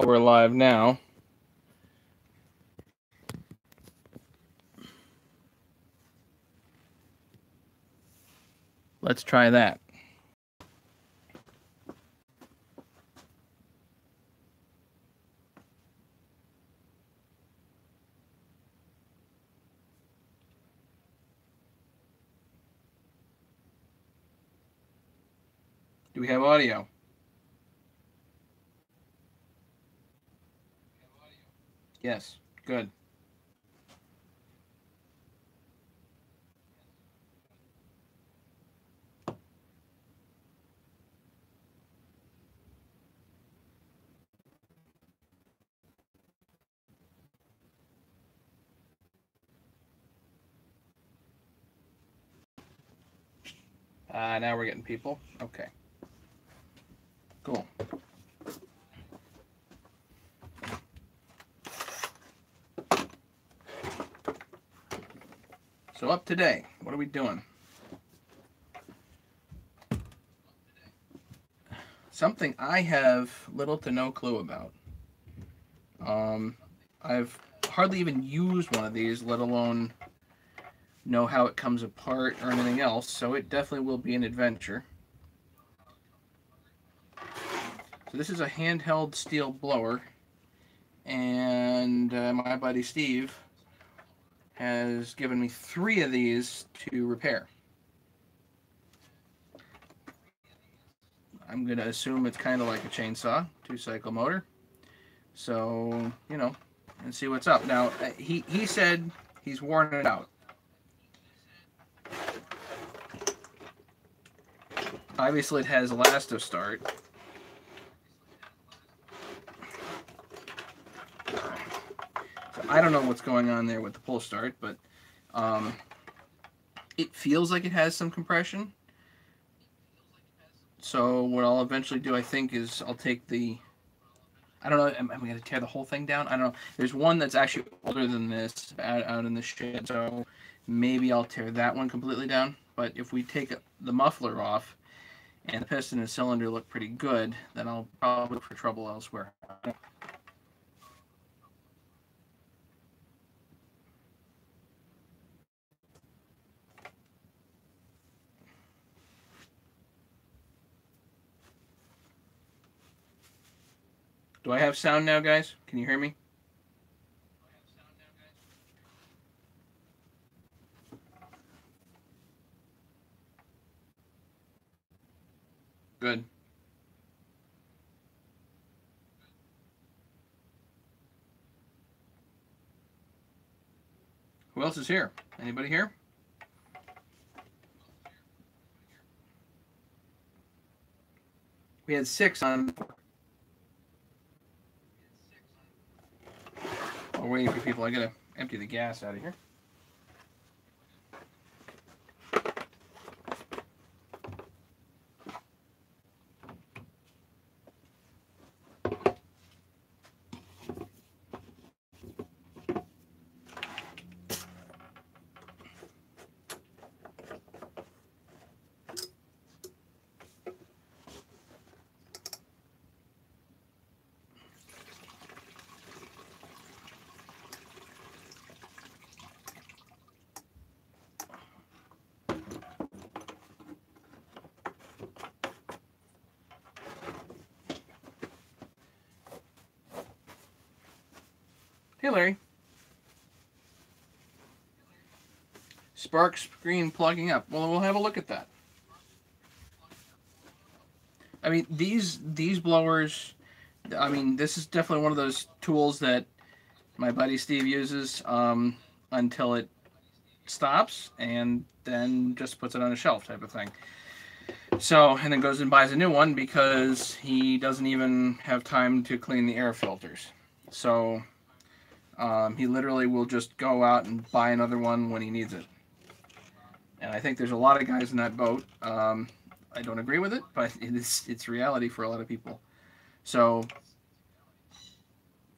We're live now. Let's try that. Do we have audio? Yes, good. Now we're getting people. Okay. Cool. So up today, what are we doing? Something I have little to no clue about. I've hardly even used one of these, let alone know how it comes apart or anything else, so it definitely will be an adventure. So this is a handheld steel blower, and my buddy Steve has given me 3 of these to repair. I'm going to assume it's kind of like a chainsaw, 2-cycle motor. So, you know, and see what's up. Now, he said he's worn it out. Obviously, it has elasto start. So I don't know what's going on there with the pull start, but it feels like it has some compression. So what I'll eventually do, I think, is I'll take the... I don't know, am I going to tear the whole thing down? I don't know. There's one that's actually older than this out in the shed, so maybe I'll tear that one completely down. But if we take the muffler off and the piston and cylinder look pretty good, then I'll probably look for trouble elsewhere. Do I have sound now, guys? Can you hear me? Good. Who else is here? Anybody here? We had 6 on. We're waiting for people. I gotta empty the gas out of here. Hey, Larry. Spark screen plugging up. Well, we'll have a look at that. I mean, these blowers, I mean, this is definitely one of those tools that my buddy Steve uses until it stops and then just puts it on a shelf type of thing. So, and then goes and buys a new one because he doesn't even have time to clean the air filters. So, he literally will just go out and buy another one when he needs it. And I think there's a lot of guys in that boat. I don't agree with it, but it's reality for a lot of people. So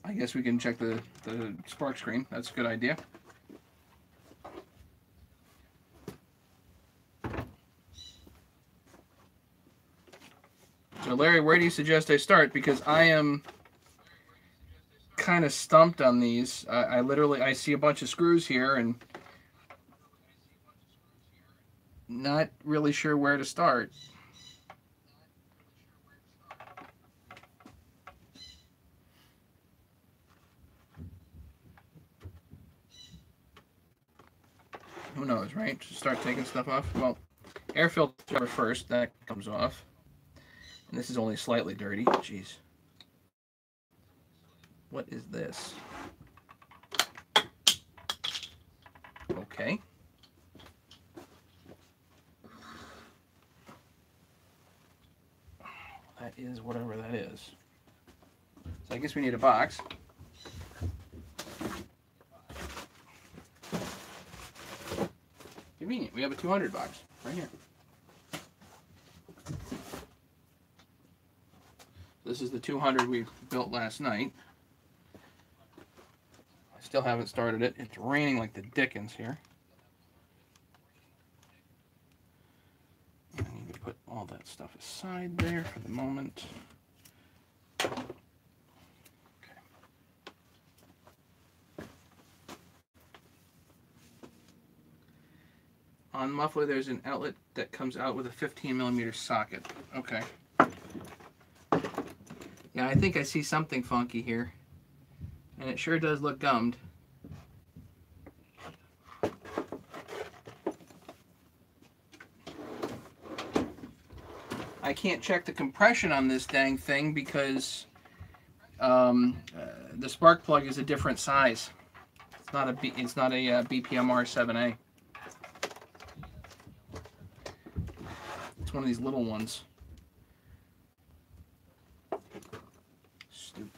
I guess we can check the spark screen. That's a good idea. So Larry, where do you suggest I start? Because I am kind of stumped on these. I literally, I see a bunch of screws here and not really sure where to start. Who knows, right? Just start taking stuff off. Well, air filter first, that comes off. And this is only slightly dirty. Jeez. What is this? Okay. That is whatever that is. So I guess we need a box. Convenient. We have a 200 box right here. This is the 200 we built last night. I still haven't started it. It's raining like the dickens here. I need to put all that stuff aside there for the moment. Okay. On muffler, there's an outlet that comes out with a 15mm socket. Okay. Yeah, I think I see something funky here. And it sure does look gummed. I can't check the compression on this dang thing because the spark plug is a different size. It's not a BPMR 7A. It's one of these little ones. Stupid.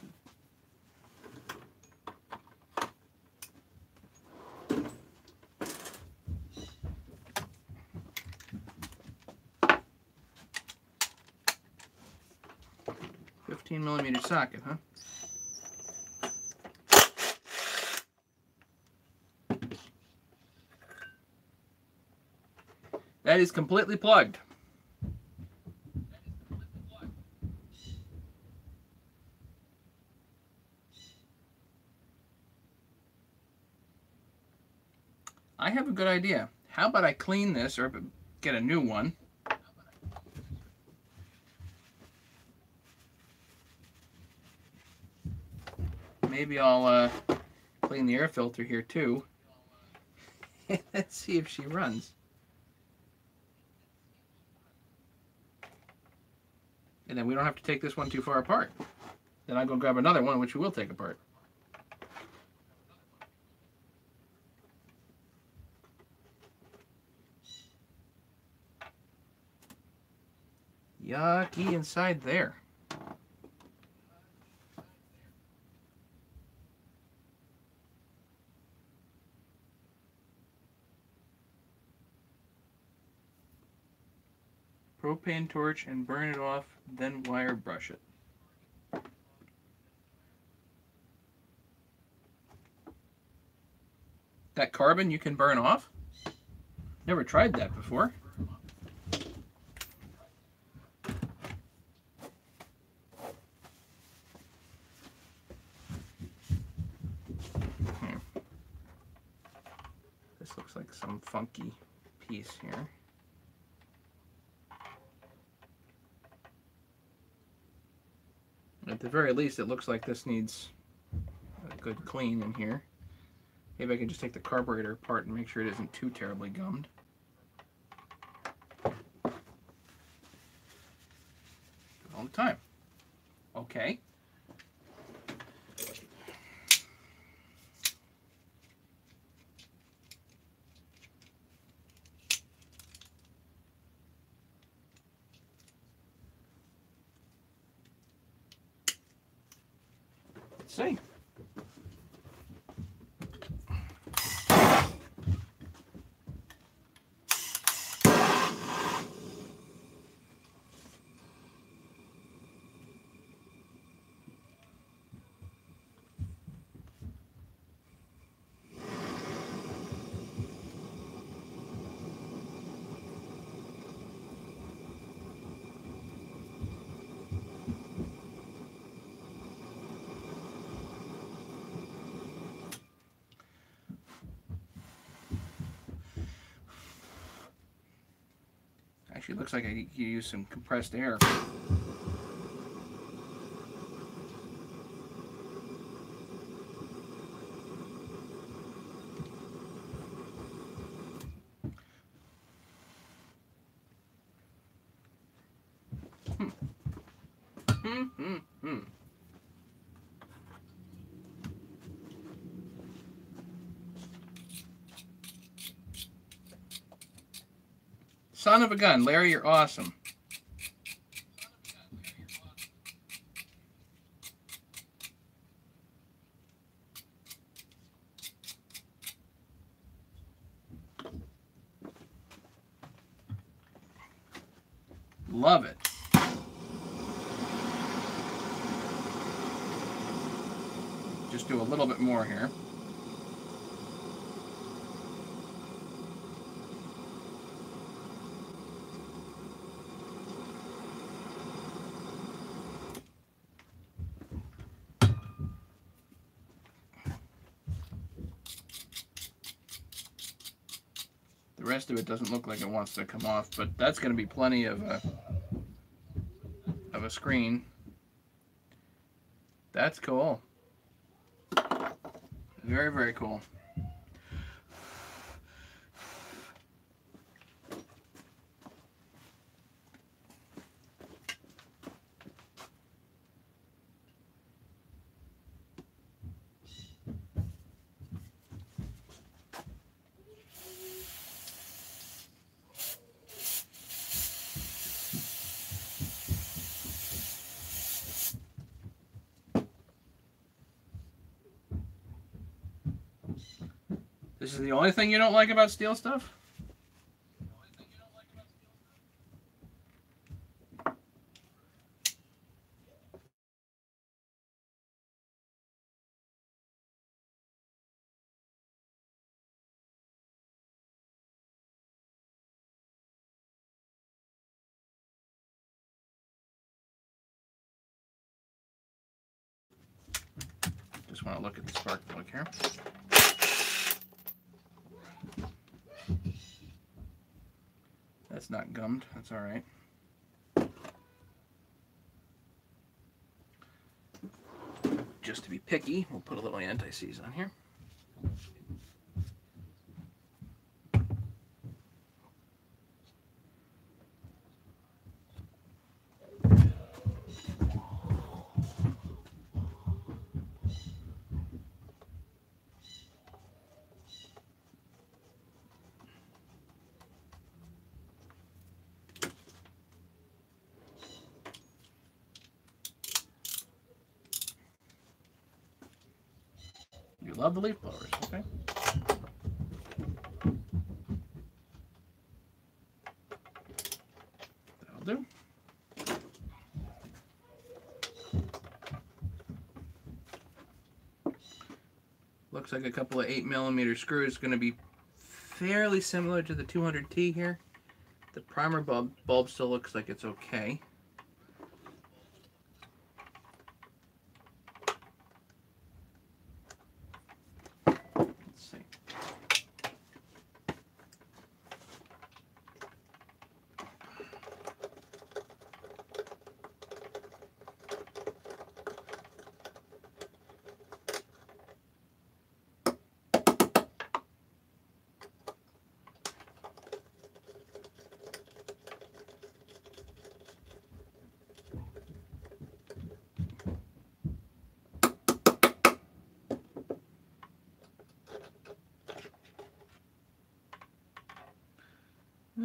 $15mm socket, huh? That is completely plugged. I have a good idea. How about I clean this or get a new one? Maybe I'll clean the air filter here too. Let's see if she runs. And then we don't have to take this one too far apart. Then I'll go grab another one, which we will take apart. Yucky inside there. Propane torch and burn it off, then wire brush it. That carbon you can burn off? Never tried that before. This looks like some funky piece here. At the very least, it looks like this needs a good clean in here. Maybe I can just take the carburetor apart and make sure it isn't too terribly gummed. All the time. Okay. Let's see. Actually, looks like I could use some compressed air. Son of a gun, Larry, you're awesome. Love it. Just do a little bit more here. The rest of it doesn't look like it wants to come off, but that's going to be plenty of a screen. That's cool. Very, very cool. This is the only thing you don't like about steel stuff? Just want to look at the spark plug here. That's not gummed. That's all right. Just to be picky, we'll put a little anti-seize on here. You love the leaf blowers, okay? That'll do. Looks like a couple of 8mm screws. Going to be fairly similar to the 200T here. The primer bulb still looks like it's okay.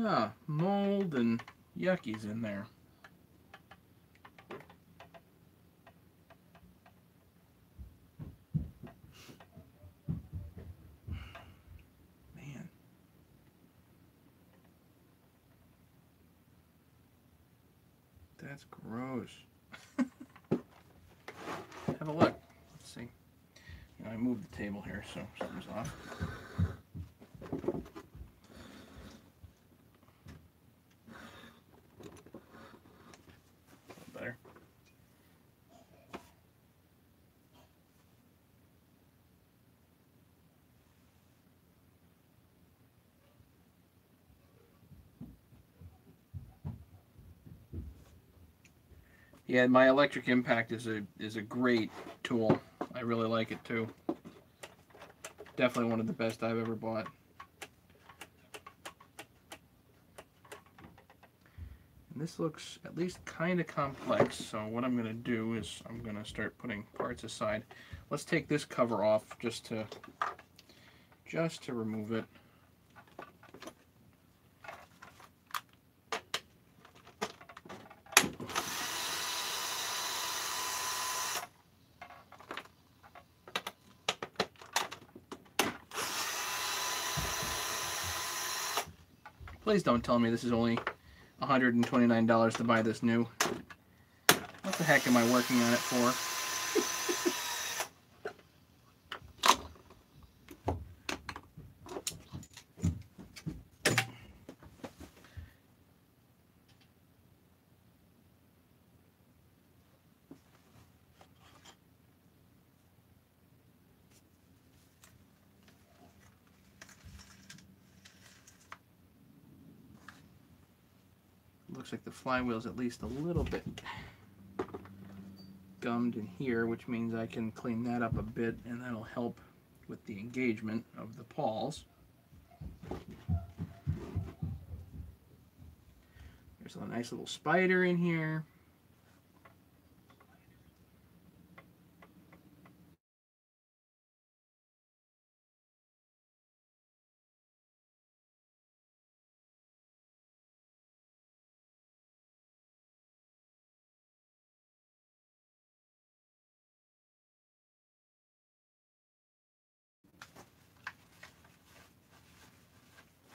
Ah, mold and yuckies in there. Man. That's gross. Have a look. Let's see. You know, I moved the table here, so something's off. Better. Yeah, my electric impact is a great tool. I really like it too. Definitely one of the best I've ever bought. And this looks at least kind of complex, so what I'm going to do is I'm going to start putting parts aside. Let's take this cover off just to remove it. Please don't tell me this is only $129 to buy this new. What the heck am I working on it for? Looks like the flywheel's at least a little bit gummed in here, which means I can clean that up a bit, and that'll help with the engagement of the pawls. There's a nice little spider in here.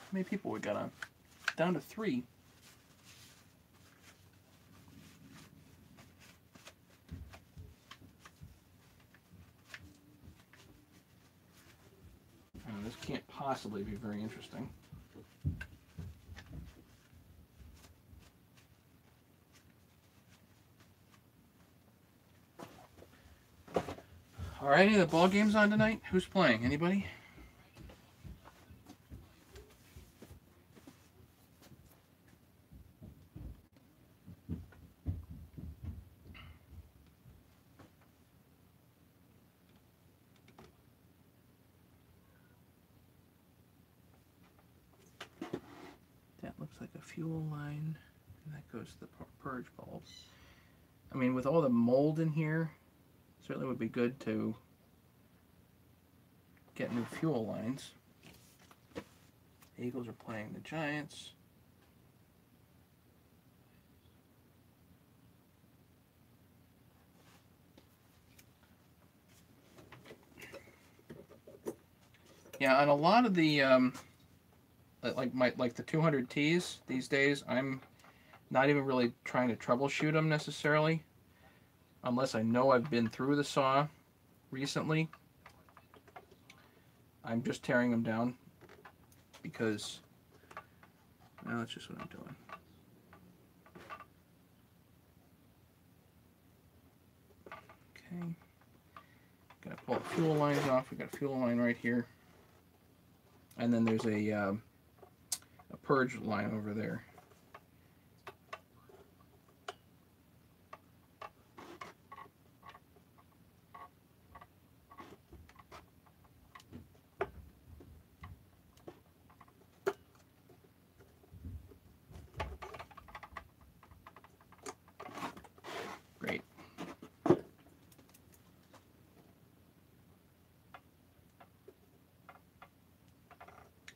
How many people we got on? Down to 3. This can't possibly be very interesting. All right, any of the ball games on tonight? Who's playing? Anybody? That looks like a fuel line, and that goes to the purge bulbs. I mean, with all the mold in here, certainly would be good to get new fuel lines. The Eagles are playing the Giants. Yeah, on a lot of the like the 200Ts these days, I'm not even really trying to troubleshoot them necessarily, unless I know I've been through the saw recently. I'm just tearing them down because, well, that's just what I'm doing. Okay, gotta pull the fuel lines off. We got a fuel line right here, and then there's a purge line over there. Great.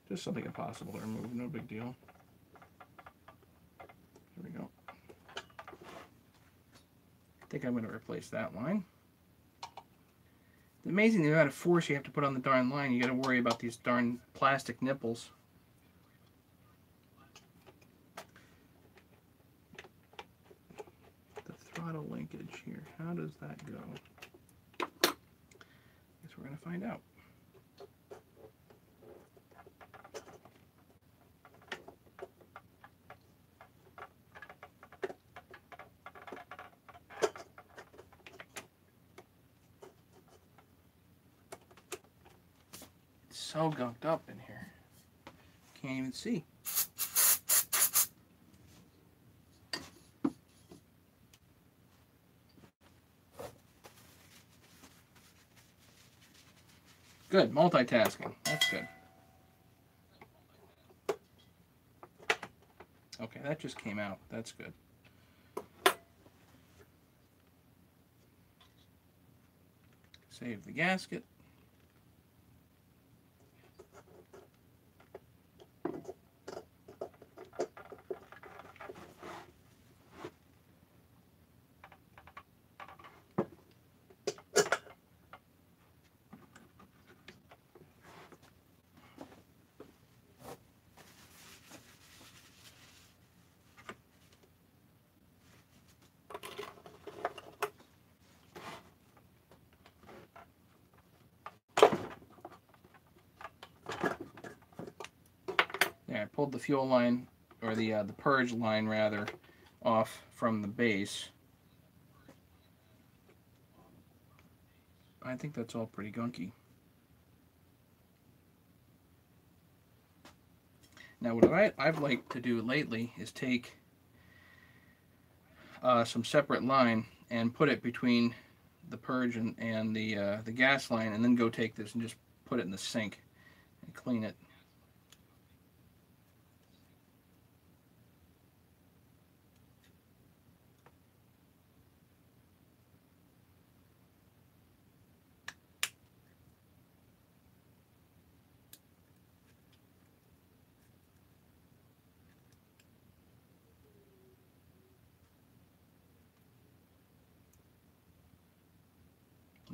Just something impossible to remove, no big deal. There we go. I think I'm going to replace that line. It's amazing the amount of force you have to put on the darn line. You got to worry about these darn plastic nipples. The throttle linkage here, how does that go? Guess we're going to find out. So gunked up in here. Can't even see. Good, multitasking. That's good. Okay, that just came out. That's good. Save the gasket. There, I pulled the fuel line, or the purge line rather, off from the base. I think that's all pretty gunky. Now what I've liked to do lately is take some separate line and put it between the purge and the gas line, and then go take this and just put it in the sink and clean it.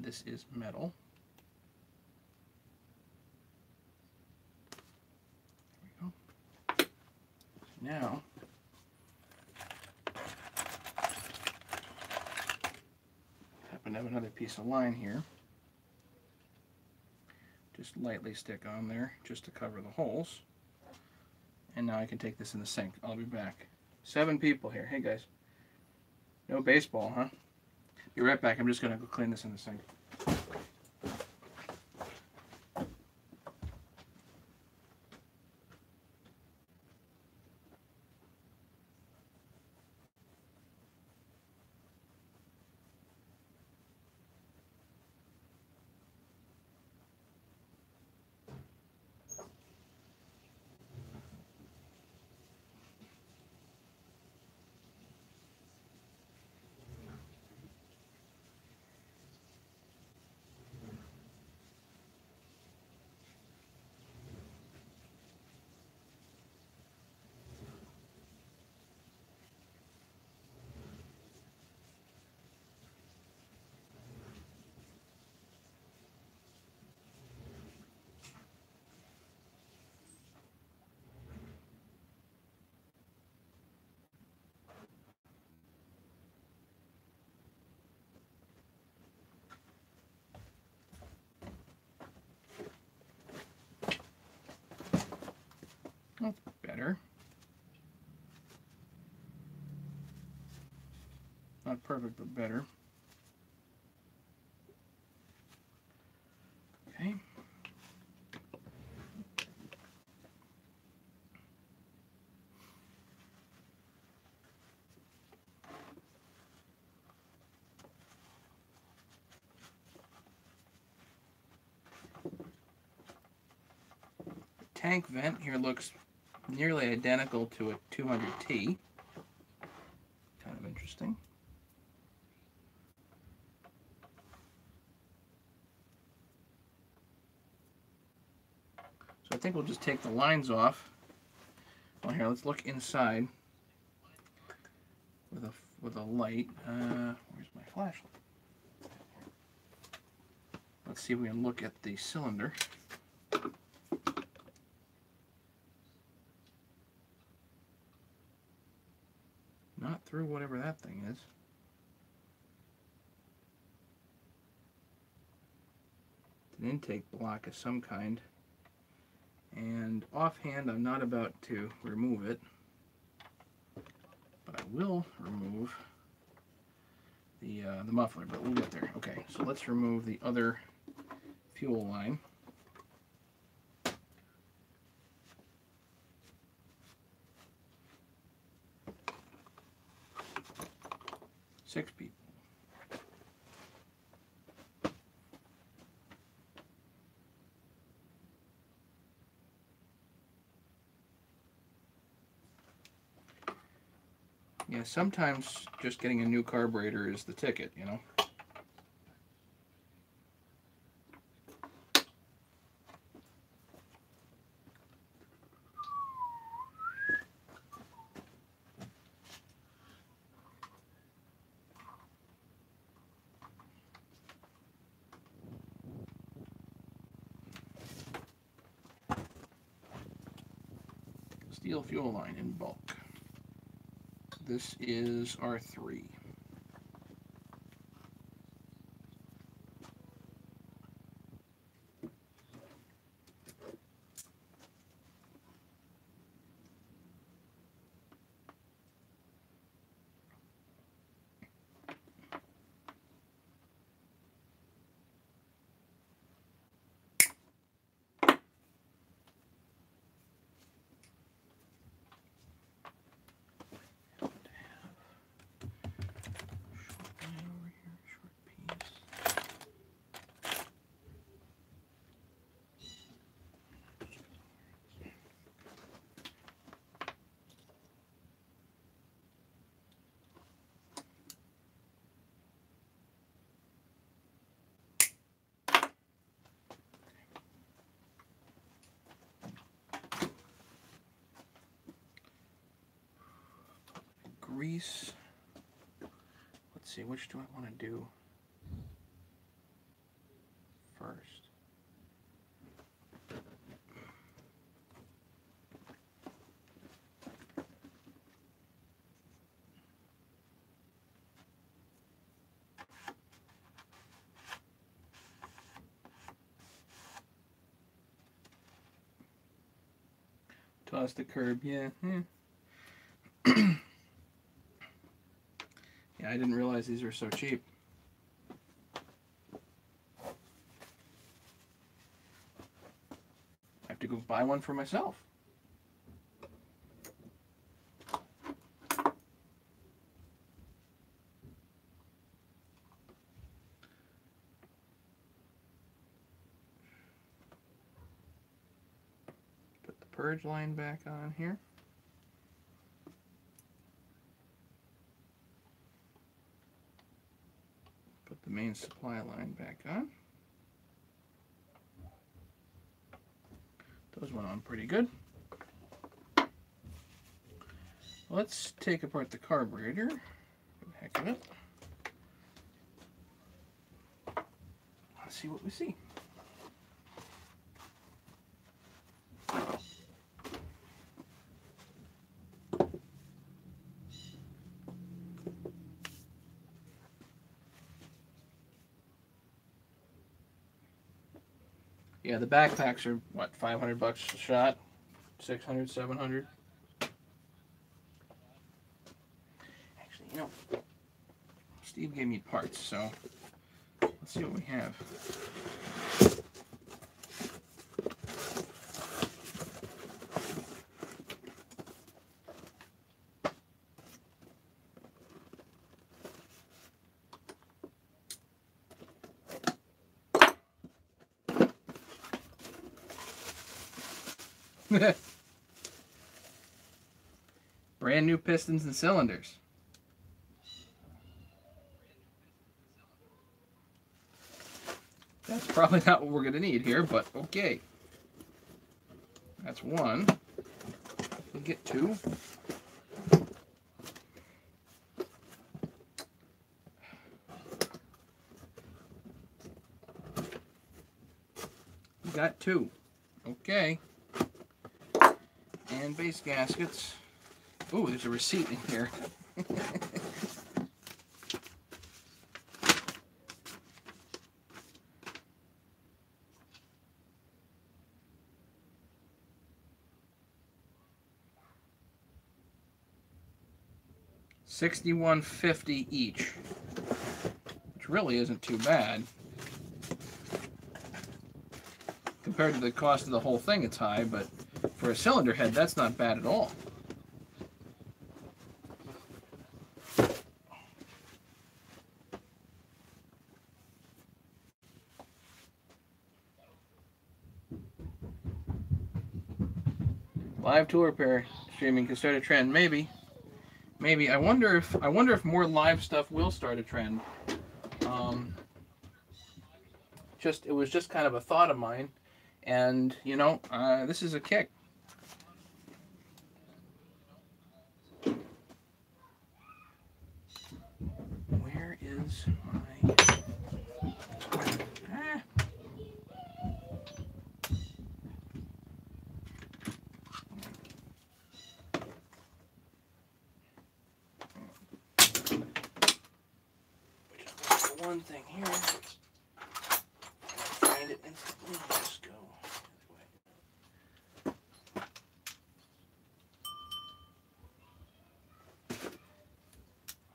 This is metal. There we go. Now, happen to have another piece of line here. Just lightly stick on there just to cover the holes. And now I can take this in the sink. I'll be back. 7 people here. Hey guys. No baseball, huh? Be right back. I'm just going to go clean this in the sink. That's better. Not perfect, but better. Okay. Tank vent here looks nearly identical to a 200T. Kind of interesting. So I think we'll just take the lines off. Well, here, let's look inside with a light. Where's my flashlight? Let's see if we can look at the cylinder. Not through whatever that thing is. It's an intake block of some kind. And offhand, I'm not about to remove it, but I will remove the muffler, but we'll get there. Okay, so let's remove the other fuel line. Six people. Yeah, sometimes just getting a new carburetor is the ticket, you know. Steel fuel line in bulk. This is R3. Grease. Let's see, which do I want to do first? Toss the curb, yeah. Yeah, I didn't realize these were so cheap. I have to go buy one for myself. Put the purge line back on here. Put the main supply line back on. Those went on pretty good. Let's take apart the carburetor. For the heck of it. Let's see what we see. Yeah, the backpacks are, what, 500 bucks a shot? 600, 700? Actually, you know, Steve gave me parts, so let's see what we have. Brand new pistons and cylinders. That's probably not what we're going to need here, but okay. That's one. We'll get two. We got two. Okay. And base gaskets. Ooh, there's a receipt in here. $61.50 each, which really isn't too bad. Compared to the cost of the whole thing, it's high, but for a cylinder head, that's not bad at all. Live tool repair streaming can start a trend, maybe. maybe. I wonder if more live stuff will start a trend. Um, it was just kind of a thought of mine, and this is a kick. Where is my? Ah. One thing here. Find it instantly. Let's go.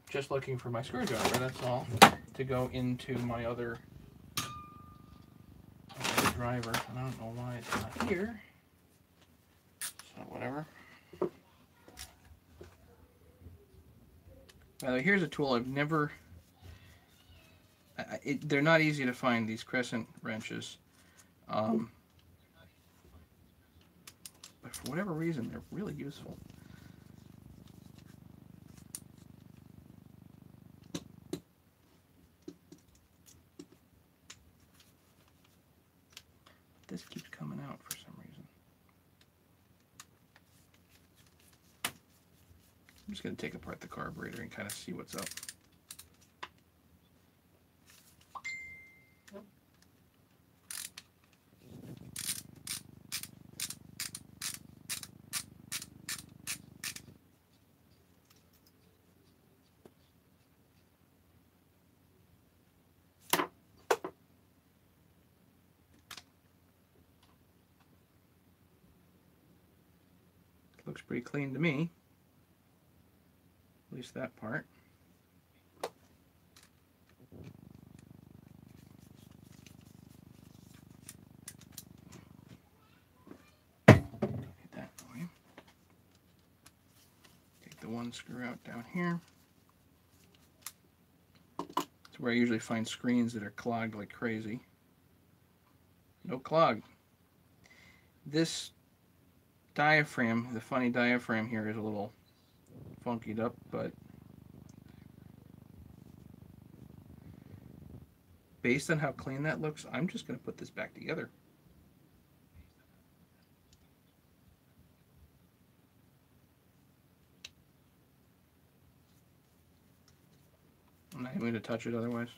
Just looking for my screwdriver. That's all. To go into my other driver. I don't know why it's not here. So whatever. Now here's a tool I've never. They're not easy to find, these crescent wrenches, but for whatever reason they're really useful. This keeps coming out for some reason. I'm just going to take apart the carburetor and kind of see what's up. Looks pretty clean to me. At least that part. Get that away. Take the one screw out down here. It's where I usually find screens that are clogged like crazy. No clog. This diaphragm, the funny diaphragm here, is a little funkied up, but based on how clean that looks, I'm just going to put this back together. I'm not even going to touch it otherwise.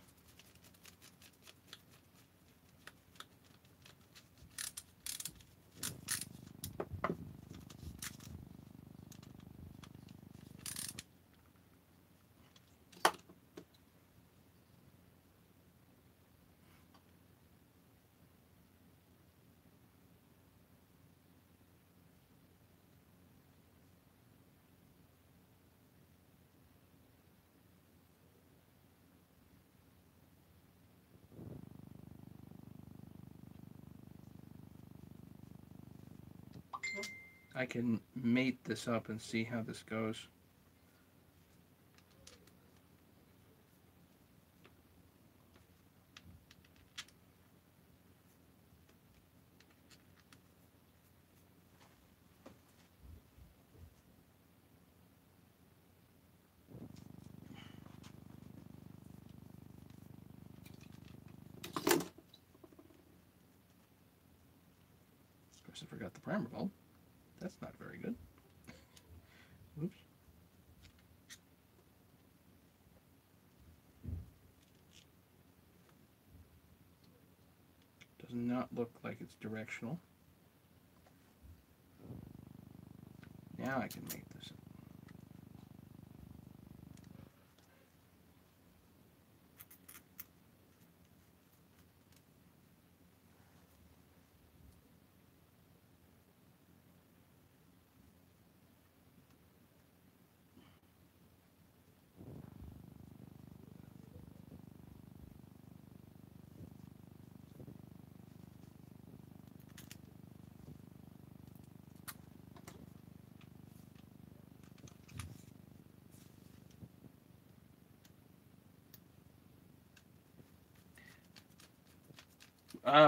I can mate this up and see how this goes. Of course, I forgot the primer bulb. That's not very good. Oops. Does not look like it's directional. Now I can make this.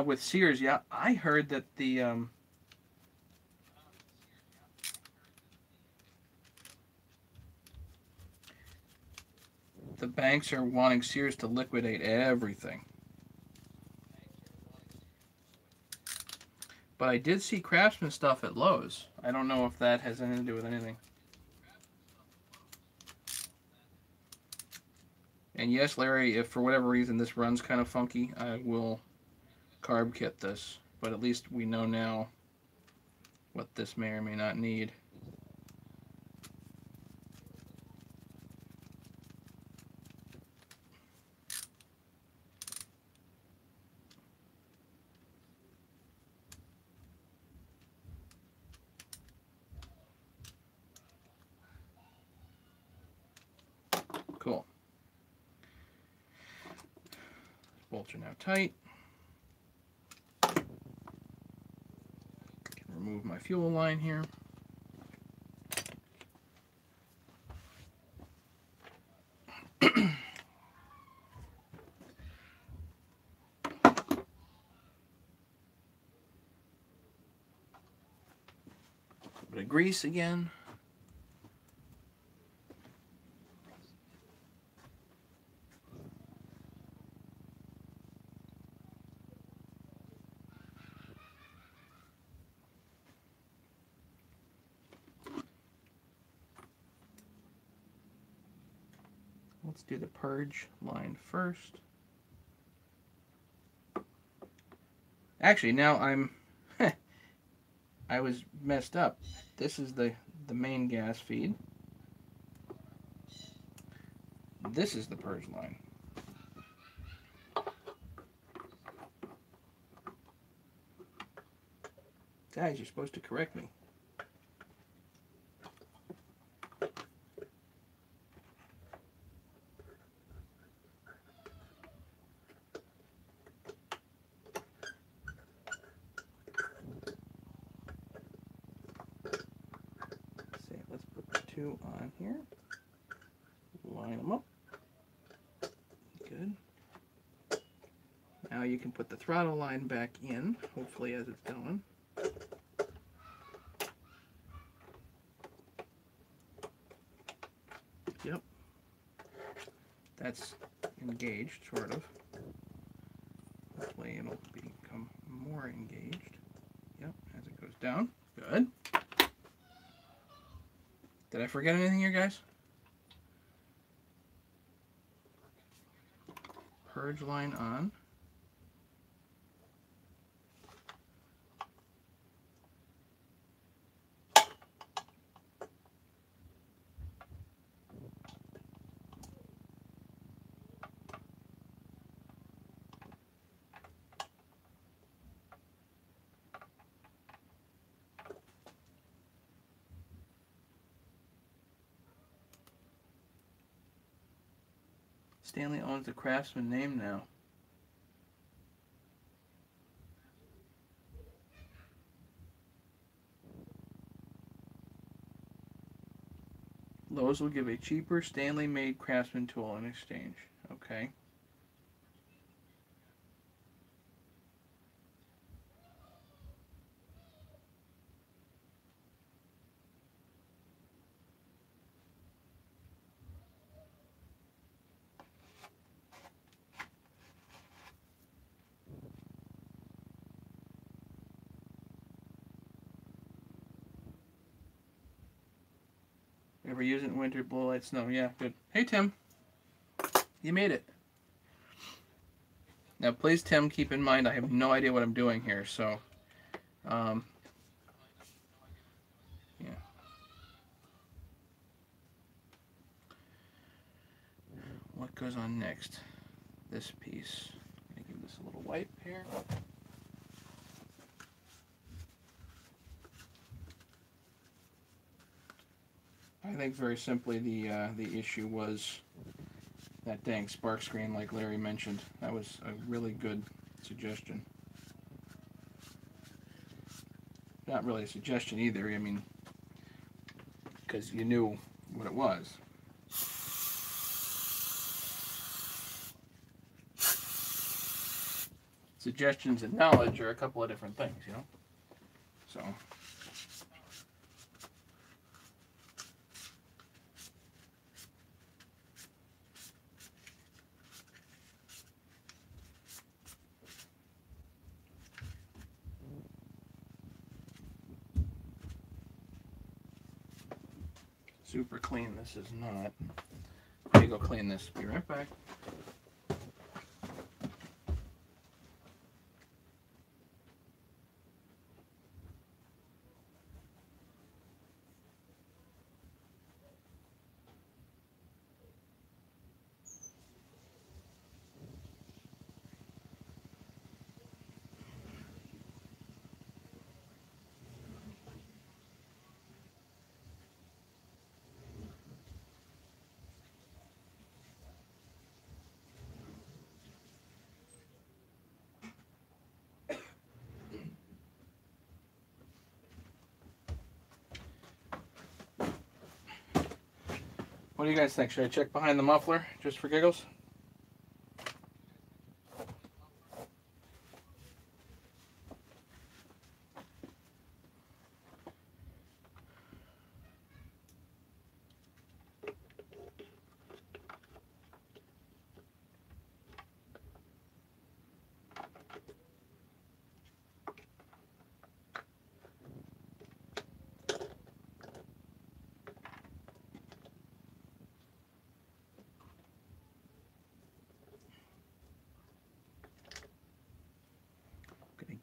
With Sears, yeah, I heard that the banks are wanting Sears to liquidate everything. But I did see Craftsman stuff at Lowe's. I don't know if that has anything to do with anything. And yes, Larry, if for whatever reason this runs kind of funky, I will carb kit this. But at least we know now what this may or may not need. Cool. Bolts are now tight. Can remove my fuel line here. Bit of grease again. Let's do the purge line first. Actually, now I was messed up. This is the main gas feed. This is the purge line. Guys, you're supposed to correct me. Let's put the two on here. Line them up. Good. Now you can put the throttle line back in, hopefully as it's going. Yep. That's engaged, sort of. Hopefully it'll become more engaged. Yep, as it goes down. Good. Did I forget anything here, guys? Purge line on. Stanley owns the Craftsman name now. Lowe's will give a cheaper Stanley-made Craftsman tool in exchange. Okay. Ever use it in winter, blue light snow? Yeah, good. Hey, Tim. You made it. Now, please, Tim, keep in mind I have no idea what I'm doing here, so... yeah. What goes on next? This piece. I'm going to give this a little wipe here. I think very simply the issue was that dang spark screen, like Larry mentioned. That was a really good suggestion. Not really a suggestion either, I mean, because you knew what it was. Suggestions and knowledge are a couple of different things, you know? So... super clean. This is not. Let me go clean this. Be right back. What do you guys think? Should I check behind the muffler just for giggles?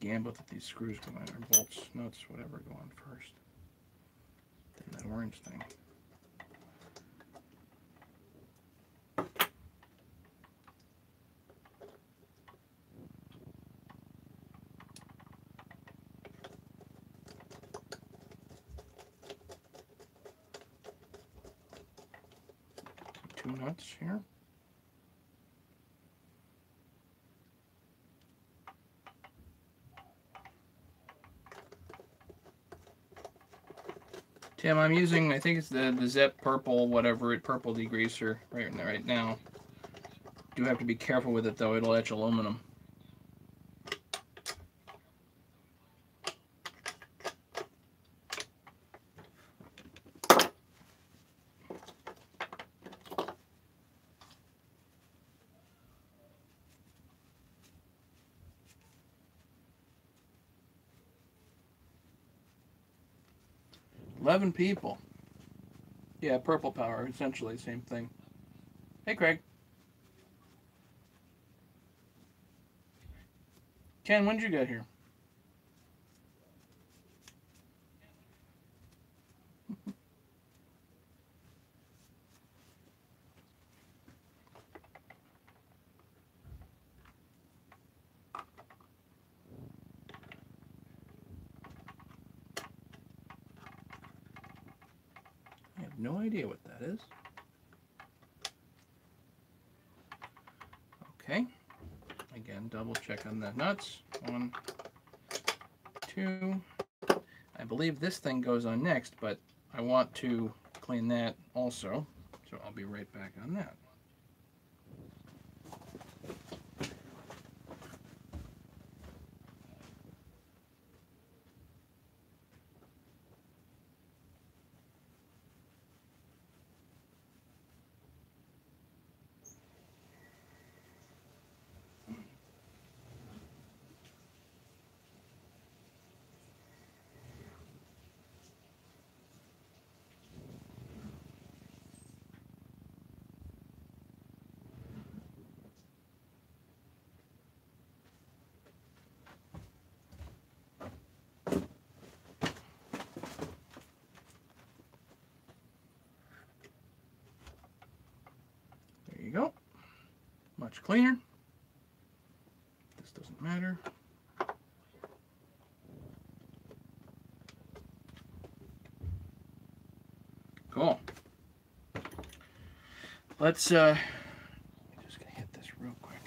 Gamble that these screws go on, or bolts, nuts, whatever, go on first. Then that orange thing. Two nuts here. Tim, I'm using, I think it's the Zep Purple, whatever, purple degreaser right now. Do have to be careful with it though, it'll etch aluminum. $11 people. Yeah, purple power, essentially same thing. Hey, Craig. Ken, when did you get here? I have no idea what that is. Okay. Again, double check on the nuts. 1, 2. I believe this thing goes on next, but I want to clean that also. So I'll be right back on that. There you go. Much cleaner. This doesn't matter. Cool. Let's I'm just gonna hit this real quick.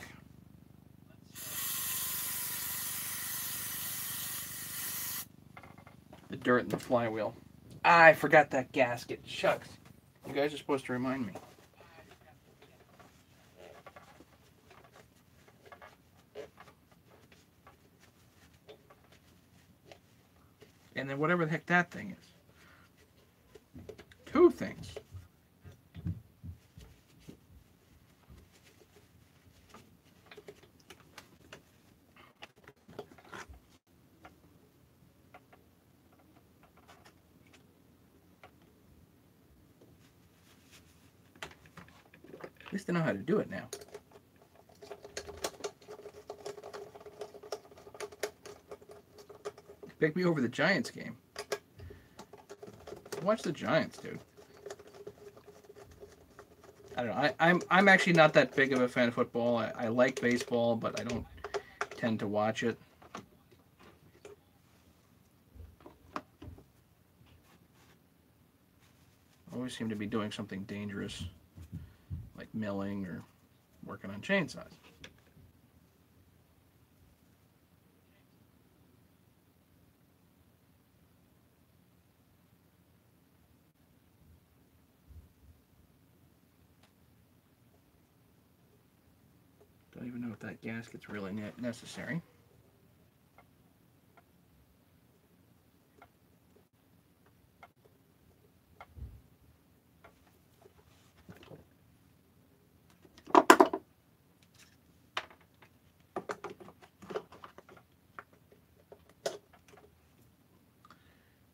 The dirt in the flywheel. I forgot that gasket. Shucks. You guys are supposed to remind me. And then whatever the heck that thing is. 2 things. least I know how to do it now. Pick me over the Giants game. Watch the Giants, dude. I don't know. I'm actually not that big of a fan of football. I like baseball, but I don't tend to watch it. Always seem to be doing something dangerous, like milling or working on chainsaws. Don't even know if that gasket's really necessary.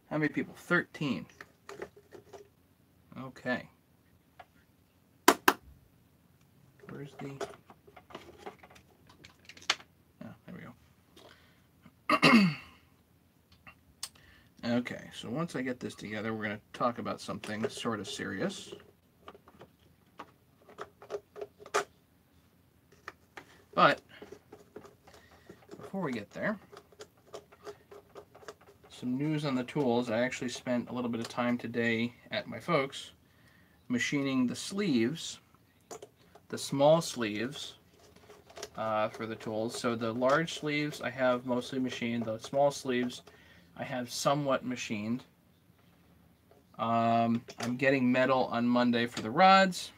How many people? 13. Okay. Where's the... Oh, there we go. Okay, so once I get this together, we're going to talk about something sort of serious. But before we get there, some news on the tools. I actually spent a little bit of time today at my folks machining the sleeves, the small sleeves for the tools. So the large sleeves I have mostly machined. The small sleeves I have somewhat machined. I'm getting metal on Monday for the rods.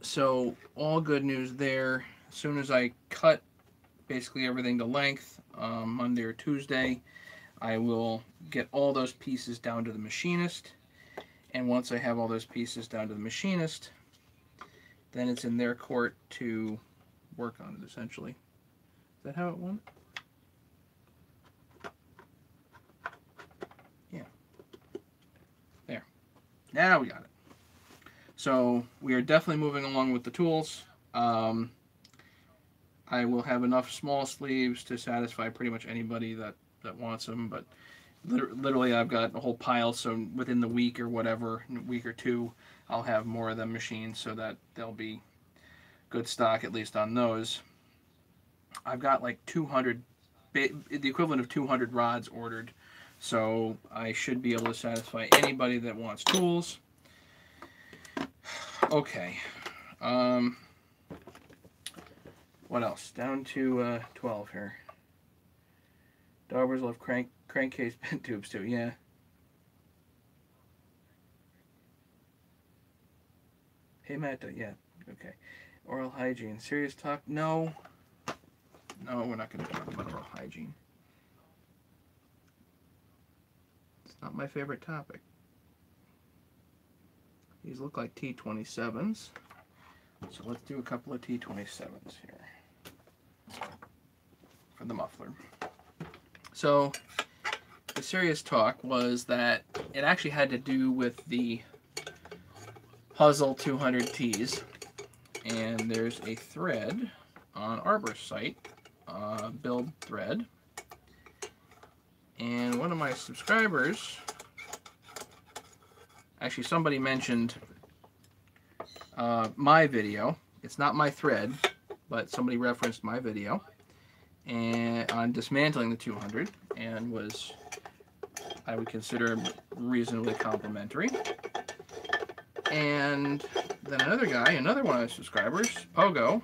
So all good news there. As soon as I cut basically everything to length Monday or Tuesday, I will get all those pieces down to the machinist. And once I have all those pieces down to the machinist, then it's in their court to work on it, essentially. Is that how it went? Yeah. There. Now we got it. So we are definitely moving along with the tools. I will have enough small sleeves to satisfy pretty much anybody that wants them, but literally I've got a whole pile, so within the week or whatever, a week or two, I'll have more of them machined so that they'll be good stock, at least on those. I've got like 200, the equivalent of 200 rods ordered, so I should be able to satisfy anybody that wants tools. Okay. What else? Down to 12 here. Daubers love crankcase bent tubes too, yeah. Hey Matt, yeah, okay. Oral hygiene, serious talk? No. No, we're not going to talk about oral hygiene. It's not my favorite topic. These look like T27s. So let's do a couple of T27s here for the muffler. So the serious talk was that it actually had to do with the Puzzle 200Ts. And there's a thread on Arbor's site, build thread. And one of my subscribers, actually somebody mentioned my video. It's not my thread, but somebody referenced my video and on dismantling the 200 and was, I would consider, reasonably complimentary. And then another guy, another one of my subscribers, Pogo,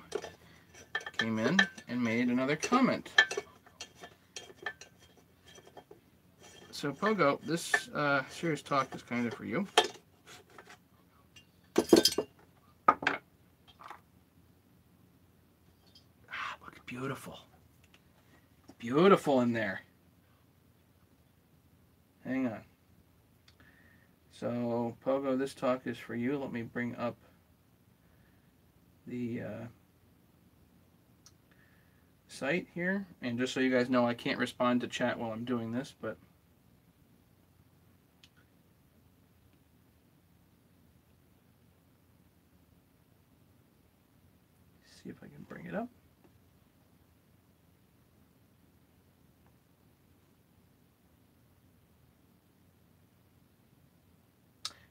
came in and made another comment. So Pogo, this serious talk is kind of for you. Look, beautiful. Beautiful in there. Hang on. So, Pogo, this talk is for you. Let me bring up the site here. And just so you guys know, I can't respond to chat while I'm doing this, but see if I can bring it up.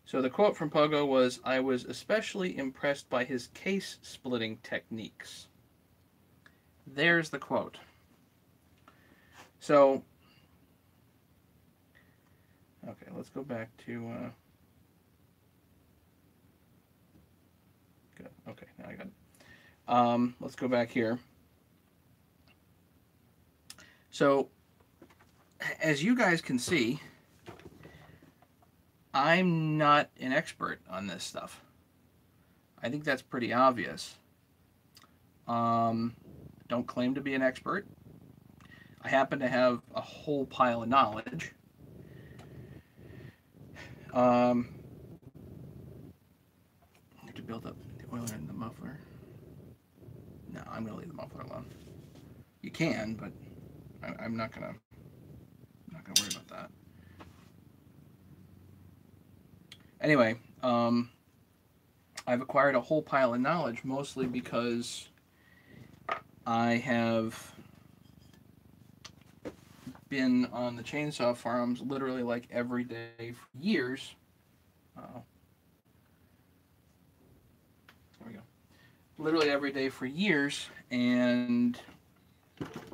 So the quote from Pogo was, "I was especially impressed by his case splitting techniques." There's the quote. So, okay, let's go back to, good. Okay, now I got it. Let's go back here. So, as you guys can see, I'm not an expert on this stuff. I think that's pretty obvious. Don't claim to be an expert. I happen to have a whole pile of knowledge. I have to build up the oiler in the muffler. No, I'm going to leave the muffler alone. You can, but I'm not gonna worry about that. Anyway, I've acquired a whole pile of knowledge, mostly because I have been on the chainsaw farms literally like every day for years. There we go. Literally every day for years, and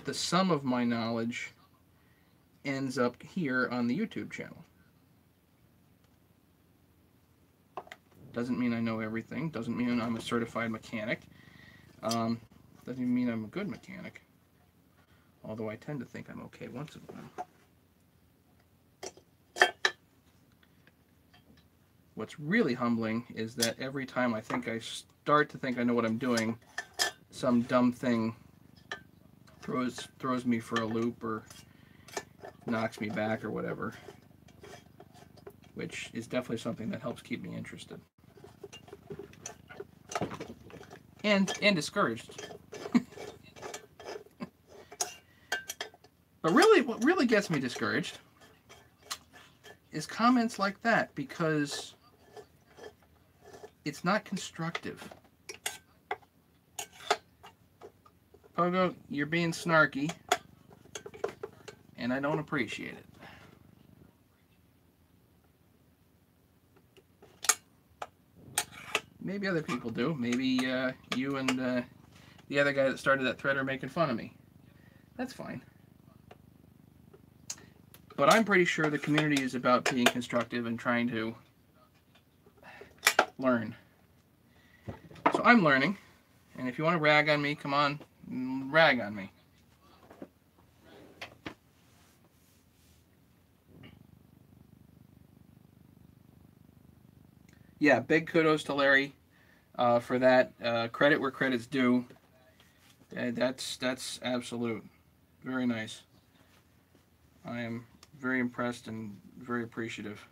the sum of my knowledge ends up here on the YouTube channel. Doesn't mean I know everything. Doesn't mean I'm a certified mechanic. Doesn't even mean I'm a good mechanic. Although I tend to think I'm okay once in a while. What's really humbling is that every time I start to think I know what I'm doing, some dumb thing throws me for a loop or knocks me back or whatever, which is definitely something that helps keep me interested and discouraged. But really, what really gets me discouraged is comments like that, because it's not constructive. Pogo, you're being snarky, and I don't appreciate it. Maybe other people do. Maybe you and the other guy that started that thread are making fun of me. That's fine. But I'm pretty sure the community is about being constructive and trying to learn. So I'm learning, and if you want to rag on me, come on, rag on me. Yeah, big kudos to Larry for that. Credit where credit's due. That's absolute. Very nice. I am very impressed and very appreciative.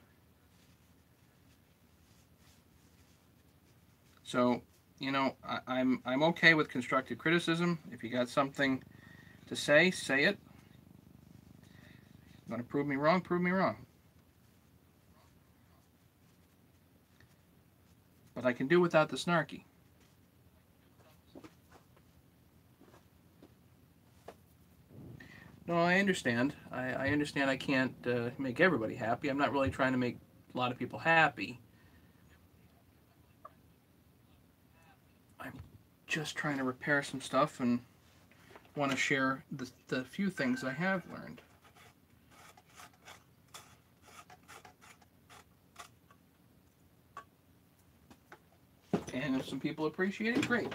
So, you know, I'm okay with constructive criticism. If you got something to say, say it. You want to prove me wrong? Prove me wrong. But I can do without the snarky. No, I understand. I understand I can't make everybody happy. I'm not really trying to make a lot of people happy. I'm just trying to repair some stuff and want to share the few things I have learned. And if some people appreciate it, great.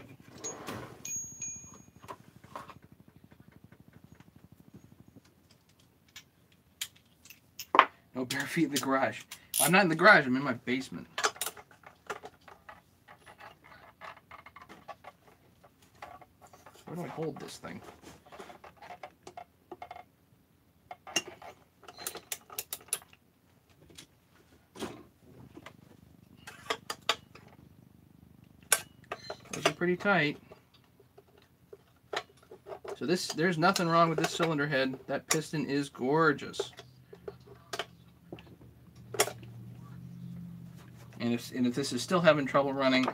No bare feet in the garage. I'm not in the garage, I'm in my basement. Where do I hold this thing? Those are pretty tight. So there's nothing wrong with this cylinder head. That piston is gorgeous. And if this is still having trouble running,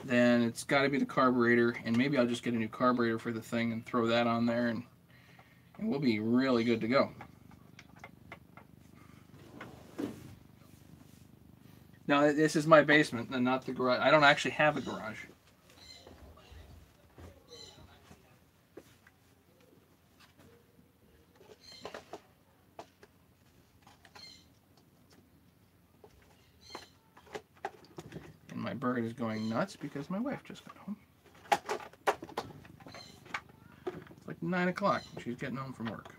then it's got to be the carburetor, and maybe I'll just get a new carburetor for the thing and throw that on there, and we'll be really good to go. Now, this is my basement and not the garage. I don't actually have a garage. And my bird is going nuts because my wife just got home. It's like 9 o'clock. She's getting home from work.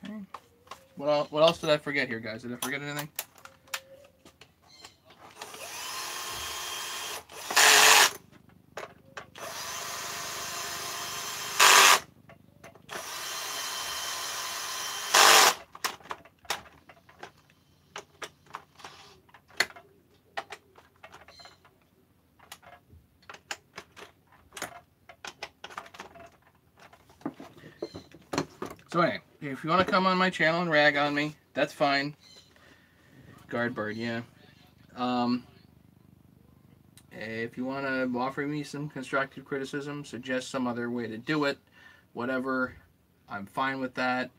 Okay. What else did I forget here, guys? Did I forget anything? So anyway, if you want to come on my channel and rag on me, that's fine. Guard bird, yeah. If you want to offer me some constructive criticism, suggest some other way to do it, whatever, I'm fine with that.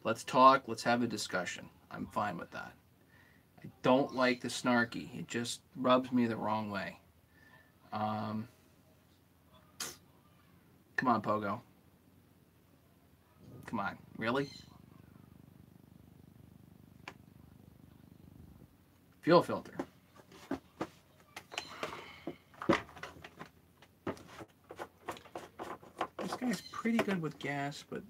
Let's talk. Let's have a discussion. I'm fine with that. I don't like the snarky. It just rubs me the wrong way. Come on, Pogo. Come on. Really? Fuel filter. This guy's pretty good with gas, but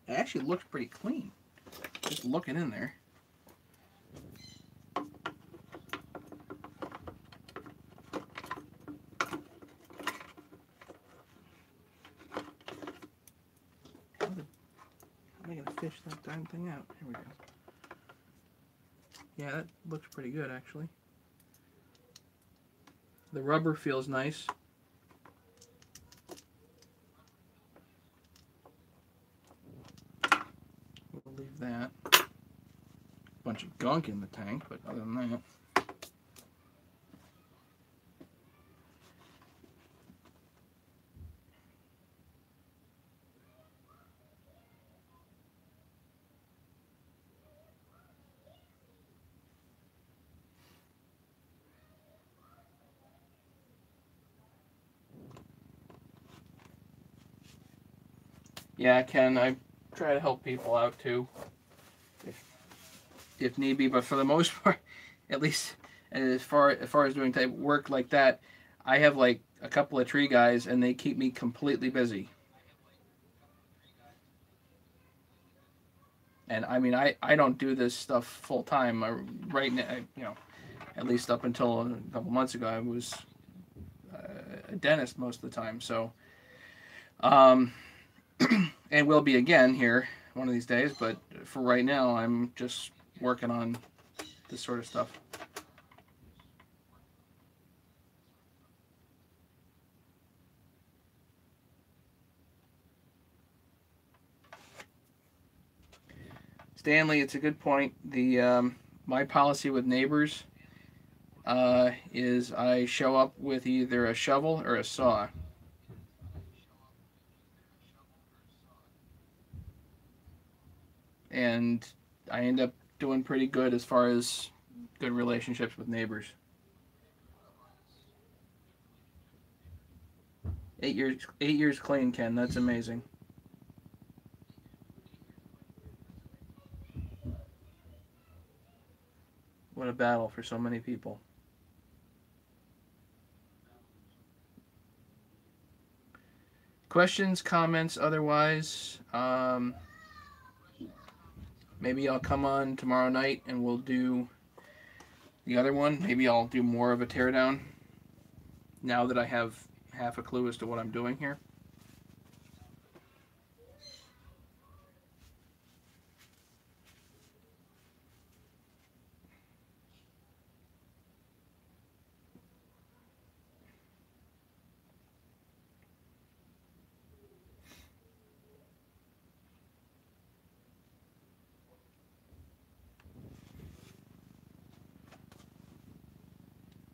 it actually looks pretty clean. Just looking in there. How am I gonna fish that darn thing out? Here we go. Yeah, that looks pretty good actually. The rubber feels nice. We'll leave that. Bunch of gunk in the tank, but other than that. Yeah, Ken, I try to help people out too, if need be. But for the most part, at least as far as doing type work like that, I have like a couple of tree guys, and they keep me completely busy. And I mean, I don't do this stuff full time. Right now, you know, at least up until a couple months ago, I was a dentist most of the time. So, and will be again here one of these days. But for right now, I'm just working on this sort of stuff. Stanley, it's a good point. The my policy with neighbors is I show up with either a shovel or a saw. And I end up doing pretty good as far as good relationships with neighbors. 8 years clean, Ken. That's amazing. What a battle for so many people. Questions, comments, otherwise, maybe I'll come on tomorrow night and we'll do the other one. Maybe I'll do more of a teardown now that I have half a clue as to what I'm doing here.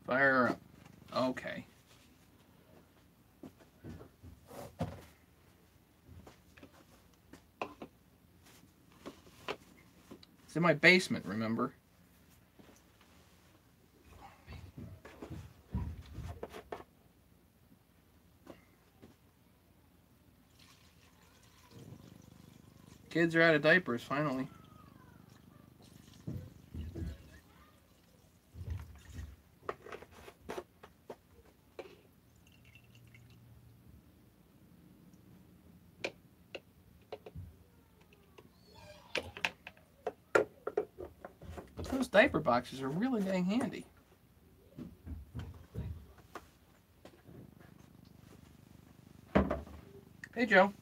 Fire her up. Okay. It's in my basement, remember? Kids are out of diapers, finally. Those diaper boxes are really dang handy. Hey, Joe.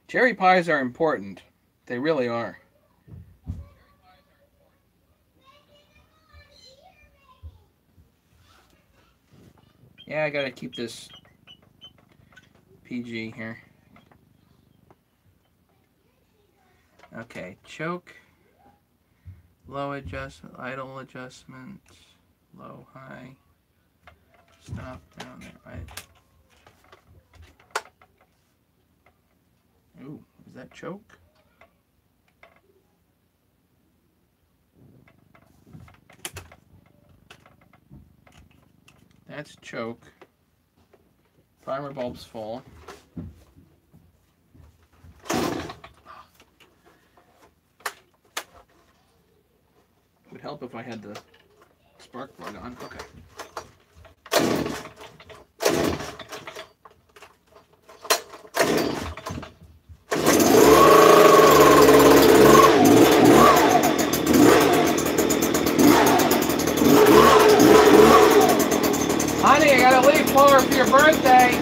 Cherry pies are important. They really are. Yeah, I gotta keep this PG here. Okay, choke, low adjustment, idle adjustment, low, high, stop down there, right? Ooh, is that choke? That's choke. Primer bulb's full. Would help if I had the spark plug on. Okay. Honey, I got a leaf blower for your birthday.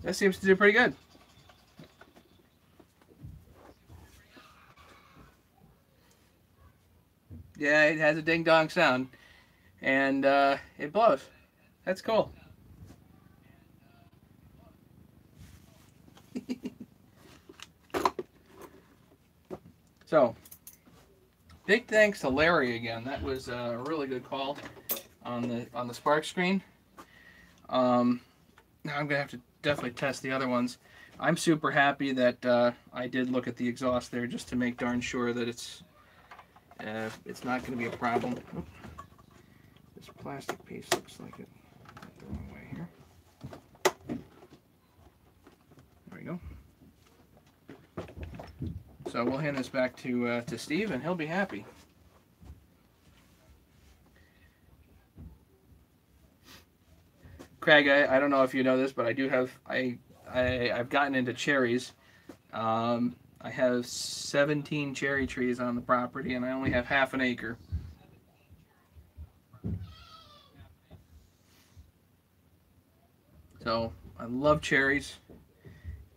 That seems to do pretty good. Yeah, it has a ding-dong sound, and it blows. That's cool. So, big thanks to Larry again. That was a really good call on the spark screen. Now I'm gonna have to definitely test the other ones. I'm super happy that I did look at the exhaust there just to make darn sure that it's not going to be a problem. Oop. This plastic piece looks like it went the wrong way here. There we go. So we'll hand this back to Steve, and he'll be happy. Craig, I don't know if you know this, but I do have I've gotten into cherries. I have 17 cherry trees on the property, and I only have half an acre. So I love cherries,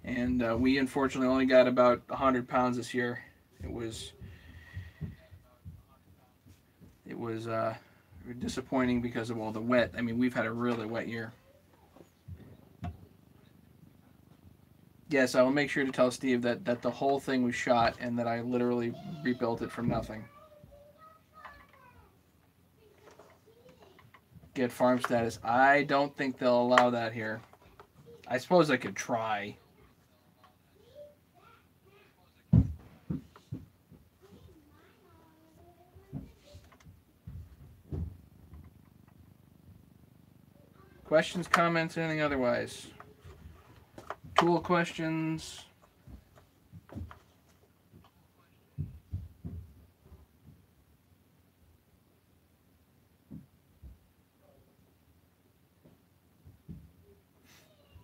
and we unfortunately only got about 100 pounds this year. It was disappointing because of all the wet. I mean, we've had a really wet year. Yes, I will make sure to tell Steve that the whole thing was shot and that I literally rebuilt it from nothing. Get farm status. I don't think they'll allow that here. I suppose I could try. Questions, comments, anything otherwise? Tool questions?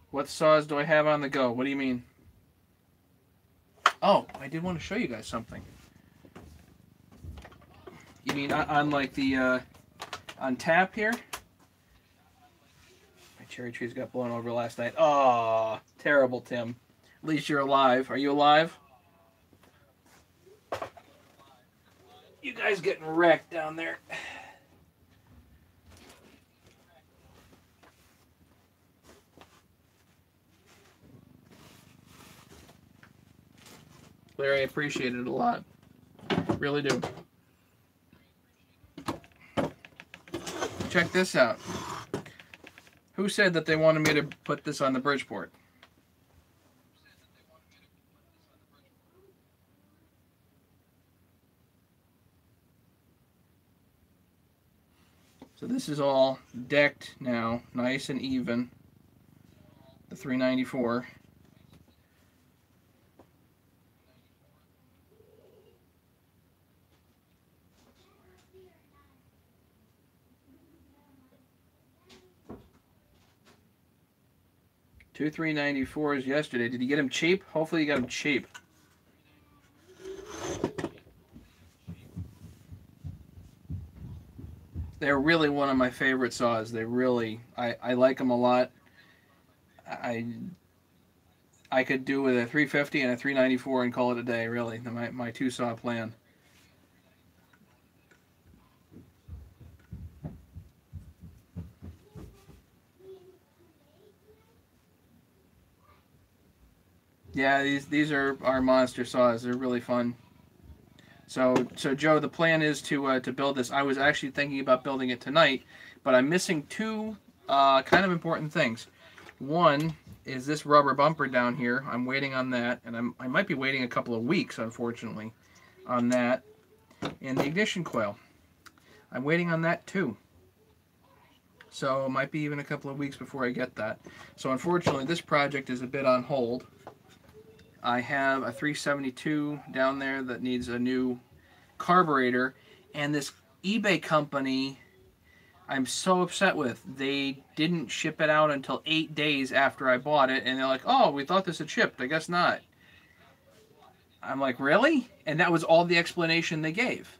What saws do I have on the go? What do you mean? Oh, I did want to show you guys something. You mean on like the on tap here? My cherry trees got blown over last night. Oh, terrible, Tim. At least you're alive. Are you alive? You guys getting wrecked down there. Larry, I appreciate it a lot. Really do. Check this out. Who said that they wanted me to put this on the Bridgeport? So this is all decked now, nice and even. The 394. Two 394s yesterday. Did you get them cheap? Hopefully you got them cheap. They're really one of my favorite saws. They really, I like them a lot. I could do with a 350 and a 394 and call it a day, really. My two saw plan. Yeah, these are our monster saws. They're really fun. So Joe, the plan is to build this. I was actually thinking about building it tonight, but I'm missing two kind of important things. One is this rubber bumper down here. I'm waiting on that, and I might be waiting a couple of weeks, unfortunately, on that. And the ignition coil. I'm waiting on that too. So it might be even a couple of weeks before I get that. So unfortunately, this project is a bit on hold. I have a 372 down there that needs a new carburetor, and this eBay company I'm so upset with. They didn't ship it out until 8 days after I bought it, and they're like, oh, we thought this had shipped. I guess not. I'm like, really? And that was all the explanation they gave.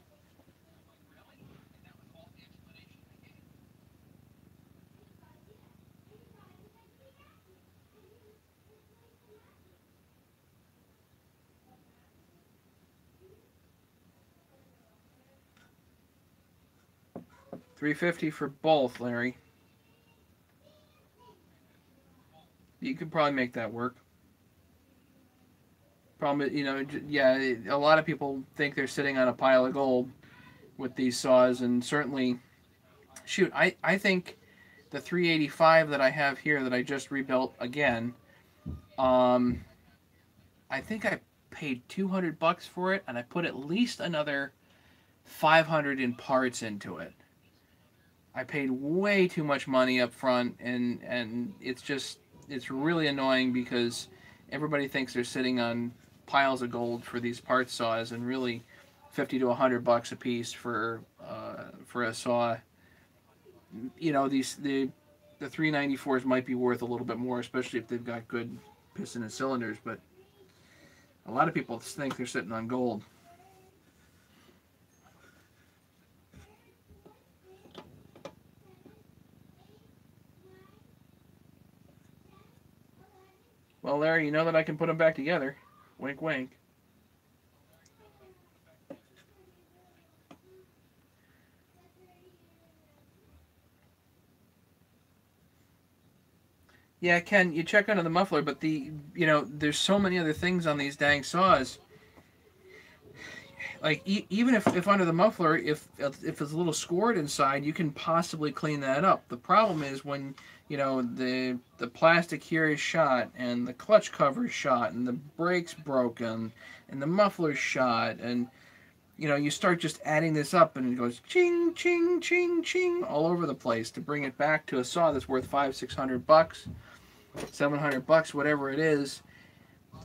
$350 for both, Larry. You could probably make that work. Problem, yeah, a lot of people think they're sitting on a pile of gold with these saws, and certainly, shoot, I think the 385 that I have here that I just rebuilt again, I think I paid $200 for it, and I put at least another 500 in parts into it. I paid way too much money up front, and it's really annoying because everybody thinks they're sitting on piles of gold for these parts saws, and really $50 to $100 a piece for a saw. The 394s might be worth a little bit more, especially if they've got good piston and cylinders, but a lot of people think they're sitting on gold. Well, Larry, you know that I can put them back together. Wink, wink. Yeah, Ken, you check under the muffler, but there's so many other things on these dang saws. Like even if under the muffler, if it's a little scored inside, you can possibly clean that up. The problem is when the plastic here is shot, and the clutch cover is shot, and the brakes broken, and the muffler's shot, and you start just adding this up, and it goes ching ching ching ching all over the place to bring it back to a saw that's worth $500-600, $700, whatever it is.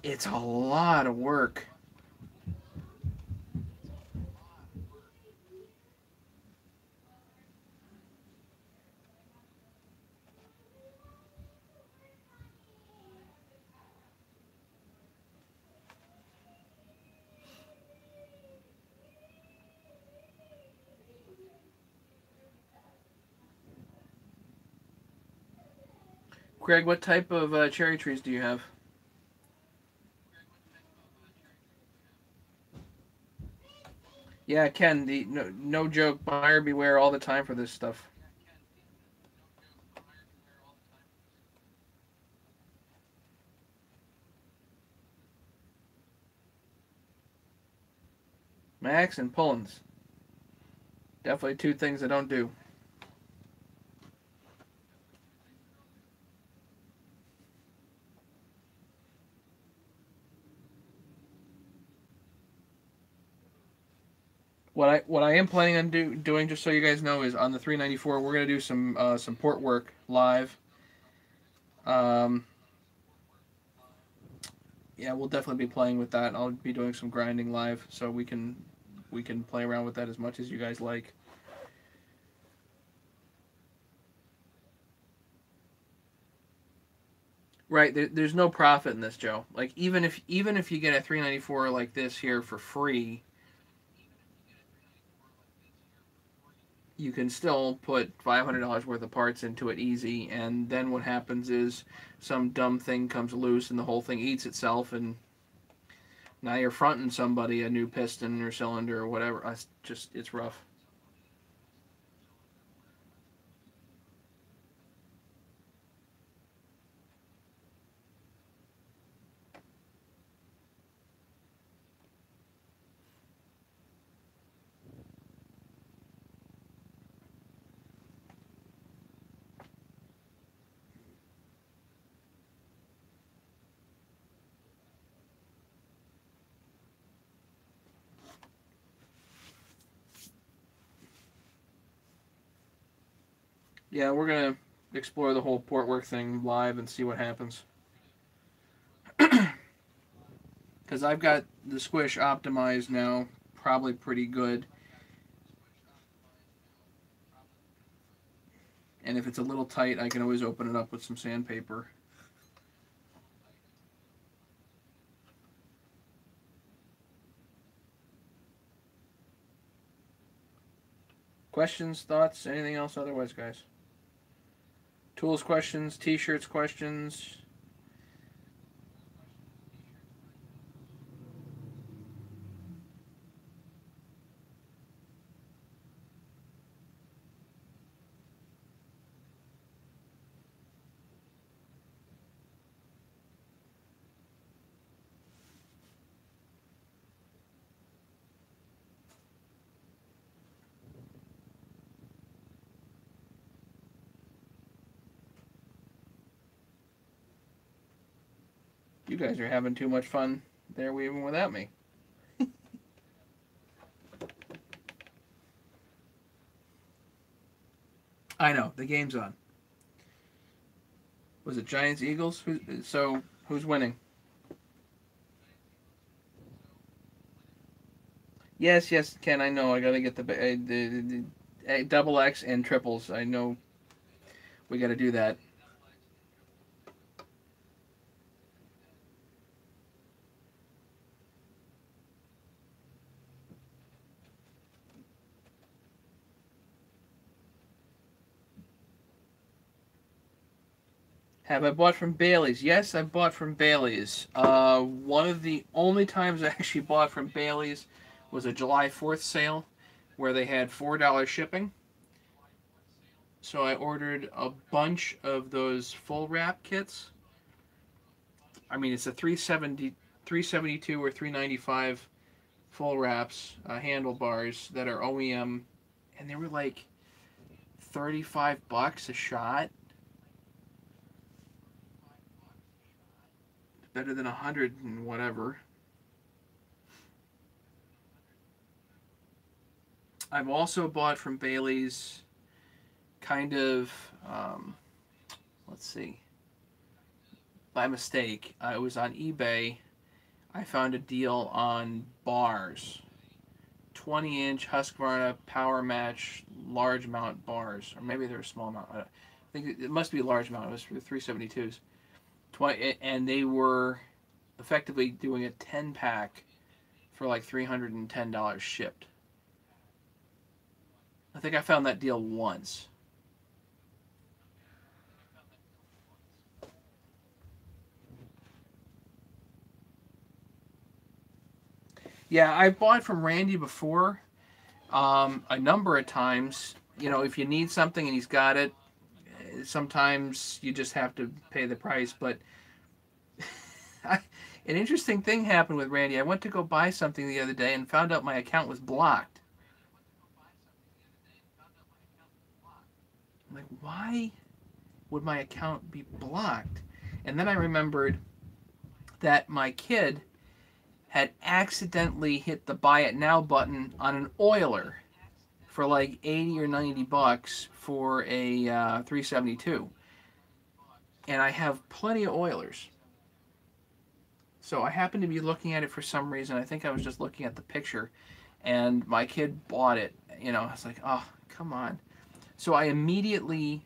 It's a lot of work. Greg, what type of cherry trees do you have? Yeah, Ken. The no joke. Buyer beware all the time for this stuff. Max and Pullens. Definitely two things I don't do. What I am planning on doing, just so you guys know, is on the 394 we're gonna do some port work live. Um, yeah, we'll definitely be playing with that. I'll be doing some grinding live, so we can play around with that as much as you guys like. Right, there's no profit in this, Joe. Like even if you get a 394 like this here for free, you can still put $500 worth of parts into it easy, and then what happens is some dumb thing comes loose and the whole thing eats itself, and now you're fronting somebody a new piston or cylinder or whatever. It's rough. Yeah, we're gonna explore the whole port work thing live and see what happens. Because I've got the squish optimized now, probably pretty good. And if it's a little tight, I can always open it up with some sandpaper. Questions, thoughts, anything else otherwise, guys? Tools questions, t-shirts questions. You guys are having too much fun there even without me. I know, the game's on. Was it Giants Eagles? So who's winning? Yes, yes, Ken. I know. I gotta get the double X and triples. I know we gotta do that. Have I bought from Bailey's? Yes, I bought from Bailey's. One of the only times I actually bought from Bailey's was a July 4th sale where they had $4 shipping. So I ordered a bunch of those full wrap kits. I mean, it's a 372 or 395 full wraps, handlebars that are OEM, and they were like $35 a shot. Better than 100 and whatever. I've also bought from Bailey's kind of, let's see, by mistake. I was on eBay. I found a deal on bars. 20-inch Husqvarna Power Match large mount bars. Or maybe they're a small mount. I think it must be a large mount. It was for the 372s. 20, and they were effectively doing a 10-pack for like $310 shipped. I think I found that deal once. Yeah, I've bought from Randy before, a number of times. You know, if you need something and he's got it, sometimes you just have to pay the price. But an interesting thing happened with Randy. I went to go buy something the other day and found out my account was blocked. I'm like, why would my account be blocked? And then I remembered that my kid had accidentally hit the buy it now button on an oiler for like 80 or 90 bucks for a 372. And I have plenty of oilers. So I happened to be looking at it for some reason. I think I was just looking at the picture, and my kid bought it. You know, I was like, oh, come on. So I immediately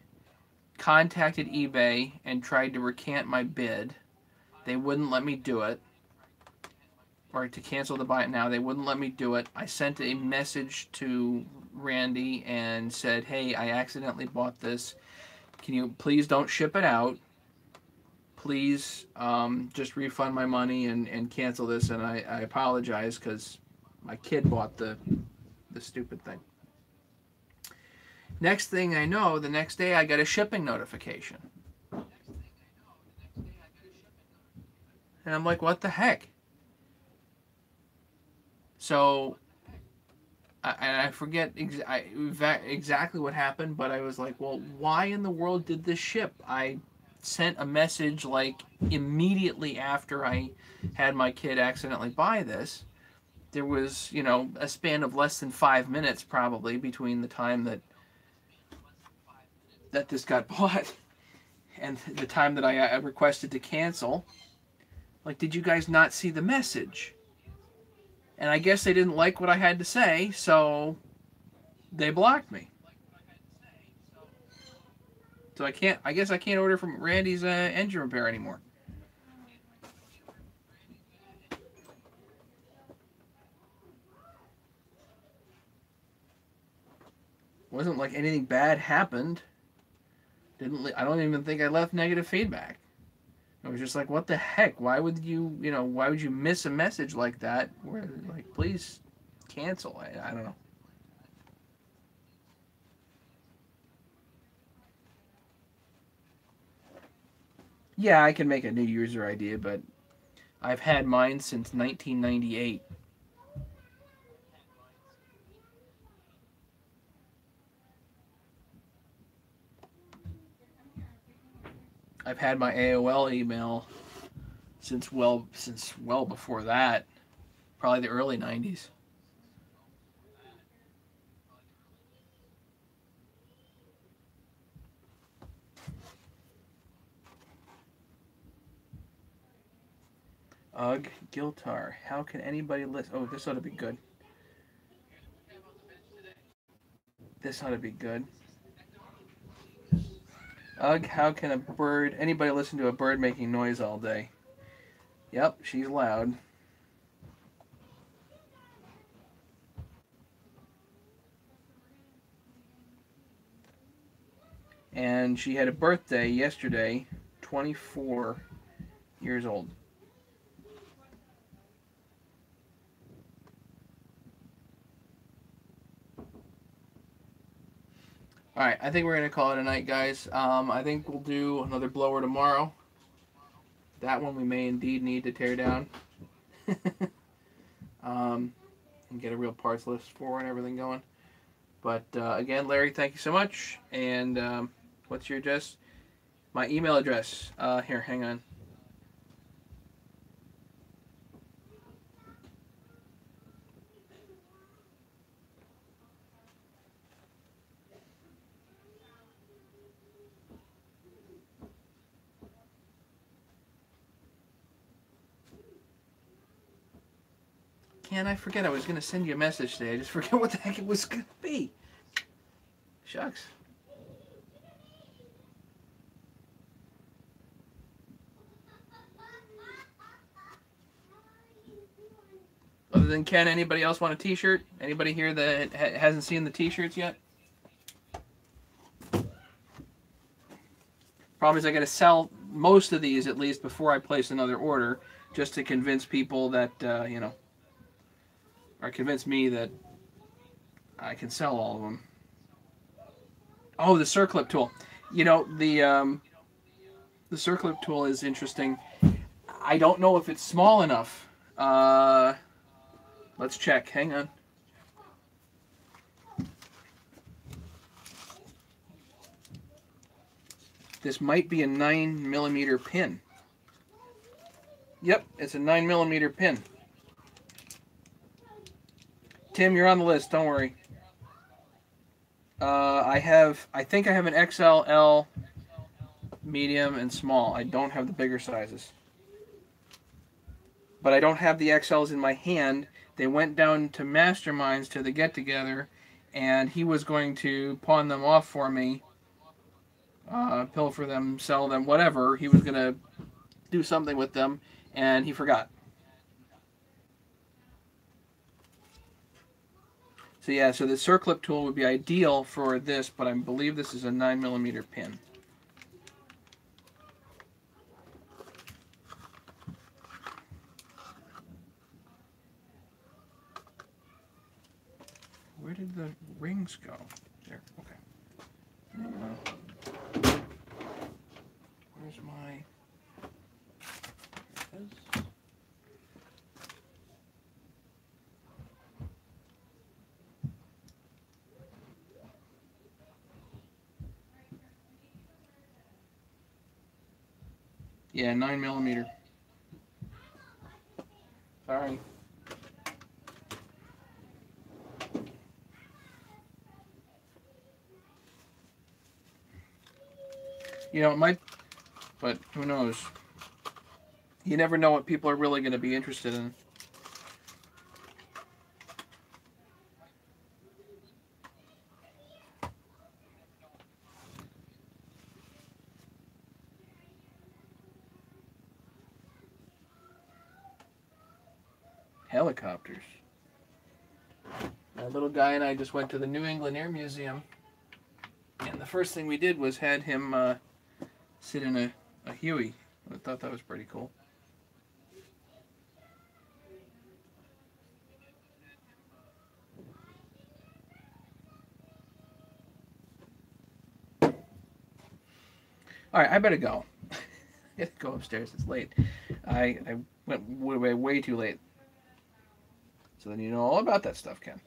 contacted eBay and tried to recant my bid. They wouldn't let me do it. Or to cancel the buy it now. They wouldn't let me do it. I sent a message to Randy and said, hey, I accidentally bought this. Can you please don't ship it out? Please just refund my money and cancel this. And I apologize because my kid bought the stupid thing. Next thing I know, the next day I got a shipping notification. And I'm like, what the heck? So, I forget exactly what happened, but I was like, well, why in the world did this ship? I sent a message like immediately after I had my kid accidentally buy this. There was, you know, a span of less than 5 minutes probably between the time that this got bought and the time that I requested to cancel. Like, did you guys not see the message? And I guess they didn't like what I had to say, so they blocked me. So I guess I can't order from Randy's engine repair anymore. Wasn't like anything bad happened. I don't even think I left negative feedback. It was just like, what the heck? Why would why would you miss a message like that? Where like, please cancel. I don't know. Yeah, I can make a new user ID, but I've had mine since 1998. I've had my AOL email since well before that, probably the early 90s. Ugh, Giltar. How can anybody listen? Oh, this ought to be good. This ought to be good. Ugh, how can anybody listen to a bird making noise all day? Yep, she's loud. And she had a birthday yesterday, 24 years old. Alright, I think we're going to call it a night, guys. I think we'll do another blower tomorrow. That one we may indeed need to tear down. And get a real parts list for and everything going. But again, Larry, thank you so much. And what's your address? My email address. Here, hang on. Can I forget? I was going to send you a message today. I just forget what the heck it was going to be. Shucks. Other than Ken, anybody else want a t-shirt? Anybody here that hasn't seen the t-shirts yet? Problem is I got to sell most of these at least before I place another order, just to convince people that, you know. or convince me that I can sell all of them. Oh, the circlip tool. You know, the circlip tool is interesting. I don't know if it's small enough. Let's check. Hang on. This might be a 9mm pin. Yep, it's a 9mm pin. Tim, you're on the list. Don't worry. I think I have an XL, L, medium, and small. I don't have the bigger sizes. But I don't have the XLs in my hand. They went down to Masterminds to the get-together, and he was going to pawn them off for me, pilfer them, sell them, whatever. He was going to do something with them, and he forgot. So yeah, so the circlip tool would be ideal for this, but I believe this is a 9mm pin. Where did the rings go? There, okay. Where's my... Yeah, 9mm. Sorry. You know, it might, but who knows? You never know what people are really going to be interested in. Helicopters. My little guy and I just went to the New England Air Museum, and the first thing we did was had him sit in a Huey. I thought that was pretty cool. All right, I better go. I gotta go upstairs. It's late. I went way too late. So then you know all about that stuff, Ken.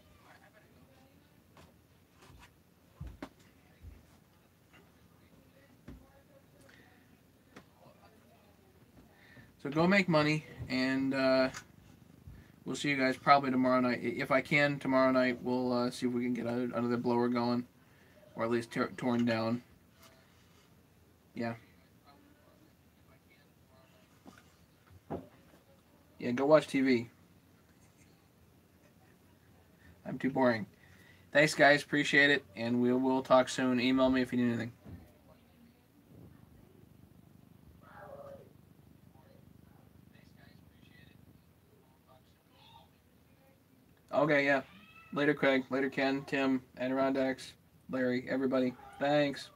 So go make money, and we'll see you guys probably tomorrow night. If I can, tomorrow night we'll see if we can get another blower going, or at least torn down. Yeah. Yeah, go watch TV. I'm too boring. Thanks, guys. Appreciate it, and we'll talk soon. Email me if you need anything. Okay, yeah. Later, Craig. Later, Ken, Tim, Adirondacks, Larry, everybody. Thanks.